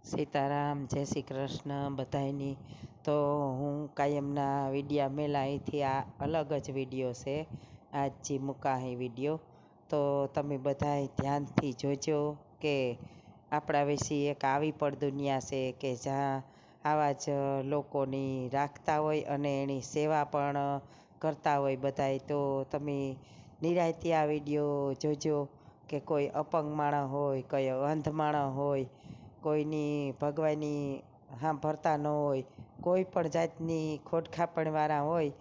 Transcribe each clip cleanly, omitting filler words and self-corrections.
સીતારામ, જય શ્રી કૃષ્ણ બધાયની. તો હું કાયમના વિડીયા મેલા અહીંથી આ અલગ જ વિડીયો છે, આજ જે મૂકા અહીં વિડીયો. તો તમે બધાય ધ્યાનથી જોજો કે આપણા વિશે એક આવી પણ દુનિયા છે કે જ્યાં આવા જ લોકોની રાખતા હોય અને એની સેવા પણ કરતા હોય બધાય. તો તમે નિરાંતે આ વિડીયો જોજો કે કોઈ અપંગ માણસ હોય, કોઈ અંધ માણસ હોય, કોઈની ભગવાનની સાંભળતા ન હોય, કોઈ પણ જાતની ખોડખાપણવાળા હોય,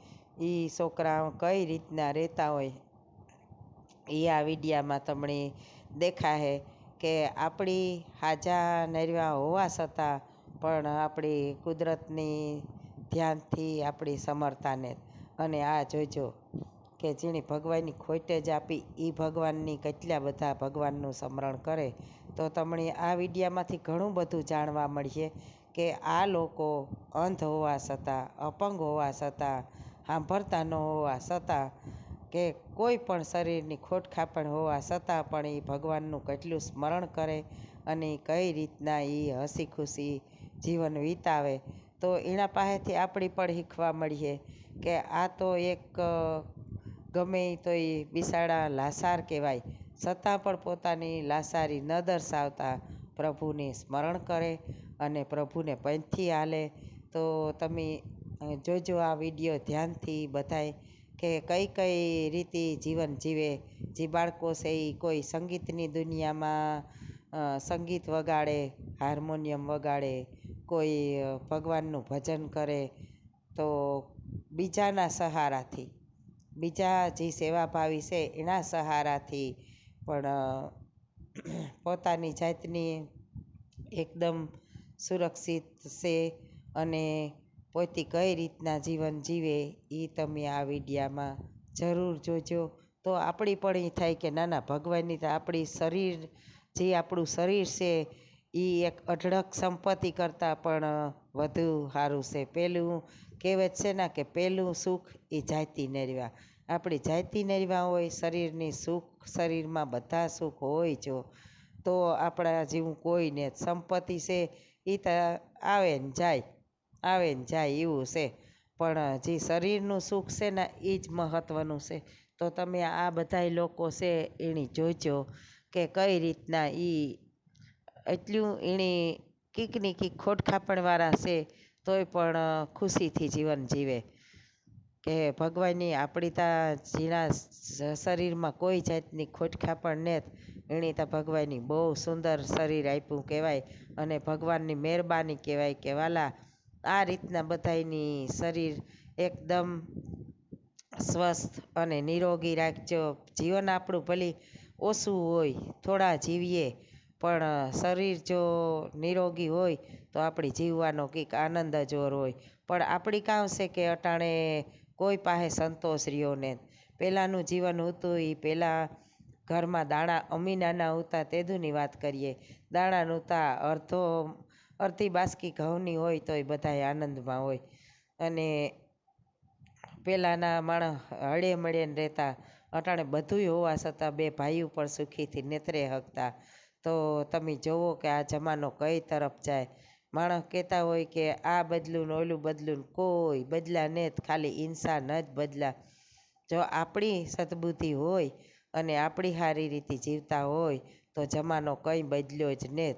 એ છોકરા કઈ રીતના રહેતા હોય એ આ વિડીયામાં તમને દેખાશે કે આપણી હાજા નરવા હોવા છતાં પણ આપણી કુદરતની ધ્યાનથી આપણી સમરતાને. અને આ જોજો કે જેણે ભગવાનની ખોટે જ આપી એ ભગવાનની કેટલા બધા ભગવાનનું સ્મરણ કરે. તો તમને આ વિડીયામાંથી ઘણું બધું જાણવા મળશે કે આ લોકો અંધ હોવા છતાં, અપંગ હોવા છતાં, સાંભળતા ન હોવા છતાં, કે કોઈ પણ શરીરની ખોટખાપણ હોવા છતાં પણ એ ભગવાનનું કેટલું સ્મરણ કરે અને કઈ રીતના એ હસી ખુશી જીવન વિતાવે. તો એના પાસેથી આપણી પણ શીખવા મળીએ કે આ તો એક ગમે તો એ બિસાડા લાસાર કહેવાય, છતાં પણ પોતાની લાસારી ન દર્શાવતા પ્રભુને સ્મરણ કરે અને પ્રભુને પંથથી હાલે. તો તમે જોજો આ વિડીયો ધ્યાનથી બધાય કે કઈ કઈ રીતે જીવન જીવે. જે બાળકો છે એ કોઈ સંગીતની દુનિયામાં સંગીત વગાડે, હાર્મોનિયમ વગાડે, કોઈ ભગવાનનું ભજન કરે, તો બીજાના સહારાથી, બીજા જે સેવાભાવી છે એના સહારાથી પણ પોતાની જાતની એકદમ સુરક્ષિત છે અને પોતે કઈ રીતના જીવન જીવે એ તમે આ વિડીયામાં જરૂર જોજો. તો આપણી પણ એ થાય કે ના ના, ભગવાનની તો આપણી શરીર, જે આપણું શરીર છે એ એક અઢળક સંપત્તિ કરતાં પણ વધુ સારું છે. પેલું કહેવત છે ને કે પહેલું સુખ એ જાતિ નરવા. આપણી જાતિ નરવા હોય, શરીરની સુખ, શરીરમાં બધા સુખ હોય જો, તો આપણા જેવું કોઈને સંપત્તિ છે એ તો આવે ને જાય, આવે ને જાય એવું છે. પણ જે શરીરનું સુખ છે ને એ જ મહત્ત્વનું છે. તો તમે આ બધાય લોકો છે એની જોજો કે કઈ રીતના એ એટલું એની કીકની કીક ખોડખાપણવાળા છે તોય પણ ખુશીથી જીવન જીવે. કે ભગવાનની આપણી ત્યાં જેના શરીરમાં કોઈ જાતની ખોટખાપણ ને એની તો ભગવાનની બહુ સુંદર શરીર આપ્યું કહેવાય અને ભગવાનની મહેરબાની કહેવાય કે વાલા આ રીતના બધાયની શરીર એકદમ સ્વસ્થ અને નિરોગી રાખજો. જીવન આપણું ભલે ઓછું હોય, થોડા જીવીએ, પણ શરીર જો નિરોગી હોય તો આપણી જીવવાનો કંઈક આનંદ જ ઓર હોય. પણ આપણી કામ છે કે અટાણે કોઈ પાસે સંતોષ રહ્યો ને. પહેલાંનું જીવન હતું એ પહેલાં ઘરમાં દાણા, અમી નાના હતા તેદુની વાત કરીએ, દાણા નહોતા, અડધી બાસકી ઘઉંની હોય તો એ બધાય આનંદમાં હોય. અને પહેલાંના માણસ હળે મળીને રહેતા. અટાણે બધુંય હોવા છતાં બે ભાઈઓ પણ સુખીથી નેતરે શકતા. તો તમે જુઓ કે આ જમાનો કઈ તરફ જાય. માણસ કહેતા હોય કે આ બદલું ને ઓલું બદલું, ને કોઈ બદલા ને જ, ખાલી ઇન્સાન જ બદલા. જો આપણી સદબુદ્ધિ હોય અને આપણી સારી રીતે જીવતા હોય તો જમાનો કંઈ બદલ્યો જ ને જ.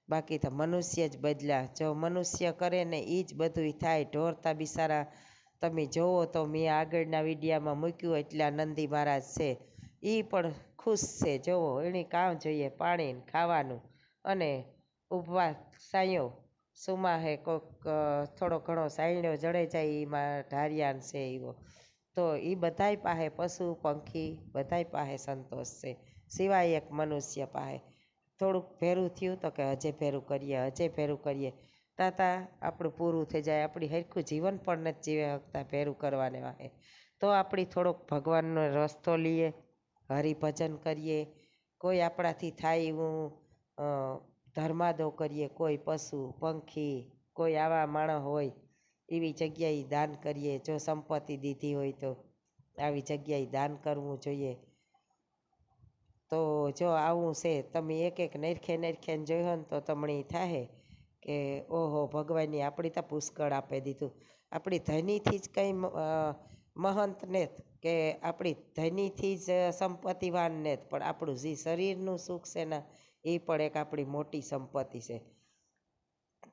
બાકી તો મનુષ્ય જ બદલ્યા. જો મનુષ્ય કરે ને એ જ બધું થાય. ઢોરતા બિચારા તમે જોવો તો મેં આગળના વિડીયામાં મૂક્યું એટલા નંદી મહારાજ છે, એ પણ ખુશ છે. જોવો એની કામ જોઈએ પાણી ખાવાનું અને ઉપવાસ સાયો સુમાહે કોઈક થોડો ઘણો સાયણ્યો જડે જાય એમાં ઢારિયાન છે એવો. તો એ બધાય પાસે પશુ પંખી બધાય પાસે સંતોષ છે, સિવાય એક મનુષ્ય પાસે. થોડુંક ભેરું થયું તો કે હજે ભેરું કરીએ, હજે ભેરું કરીએ, તાતા આપણું પૂરું થઈ જાય. આપણી સરખું જીવન પણ નથી જીવી શકતા ભેરું કરવાને વાહે. તો આપણી થોડોક ભગવાનનો રસ્તો લઈએ, હરિભજન કરીએ, કોઈ આપણાથી થાય એવું ધર્માદો કરીએ, કોઈ પશુ પંખી, કોઈ આવા માણસ હોય એવી જગ્યાએ દાન કરીએ. જો સંપત્તિ દીધી હોય તો આવી જગ્યાએ દાન કરવું જોઈએ. તો જો આવું છે, તમે એક એક નરખે નરખેને જોયો ને તો તમને થાય કે ઓહો ભગવાનની આપણી તો પુષ્કળ આપી દીધું. આપણી ધનીથી જ કંઈ મહંત ને કે આપણી ધનીથી જ સંપત્તિવાન ને પણ આપણું જે શરીરનું સુખ છે ને એ પણ એક આપણી મોટી સંપત્તિ છે.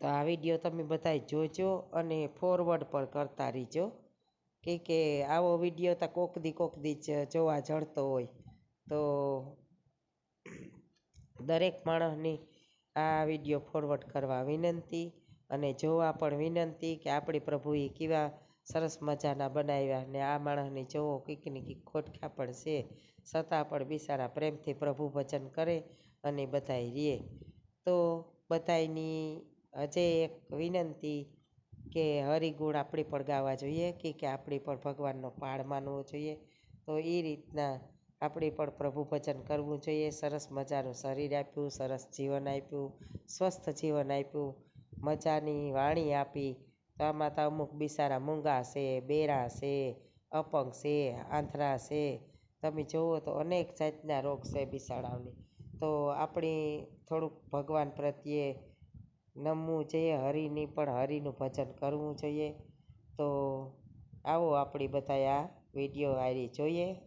તો આ વિડીયો તમે બધા જોજો અને ફોરવર્ડ પર કરતા રહીજો કે આવો વિડીયો તો કોક દી જ જોવા જળતો હોય. તો દરેક માણસની આ વિડીયો ફોરવર્ડ કરવા વિનંતી અને જોવા પણ વિનંતી કે આપણી પ્રભુએ કેવા સરસ મજાના બનાવ્યા ને આ માણસને જોવો કંઈકની કંઈક ખોટખા પણ છે છતાં પણ બિચારા પ્રેમથી પ્રભુ ભજન કરે અને બધાય રહે. તો બધાયની હજે એક વિનંતી કે હરિગુણ આપણે પણ ગાવા જોઈએ કે આપણે પણ ભગવાનનો પાળ માનવો જોઈએ. તો એ રીતના આપણે પણ પ્રભુ ભજન કરવું જોઈએ. સરસ મજાનું શરીર આપ્યું, સરસ જીવન આપ્યું, સ્વસ્થ જીવન આપ્યું, મજાની વાણી આપી. તો આમાં તો અમુક બિચારા મૂંગા છે, બેરા છે, અપંગ છે, આંધળા છે. તમે જુઓ તો અનેક જાતના રોગ છે બિચારાઓને. તો આપણે થોડુંક ભગવાન પ્રત્યે નમવું જોઈએ, હરિની પણ હરિનું ભજન કરવું જોઈએ. તો આવો આપણે બધા આ વિડીયો હારી જોઈએ.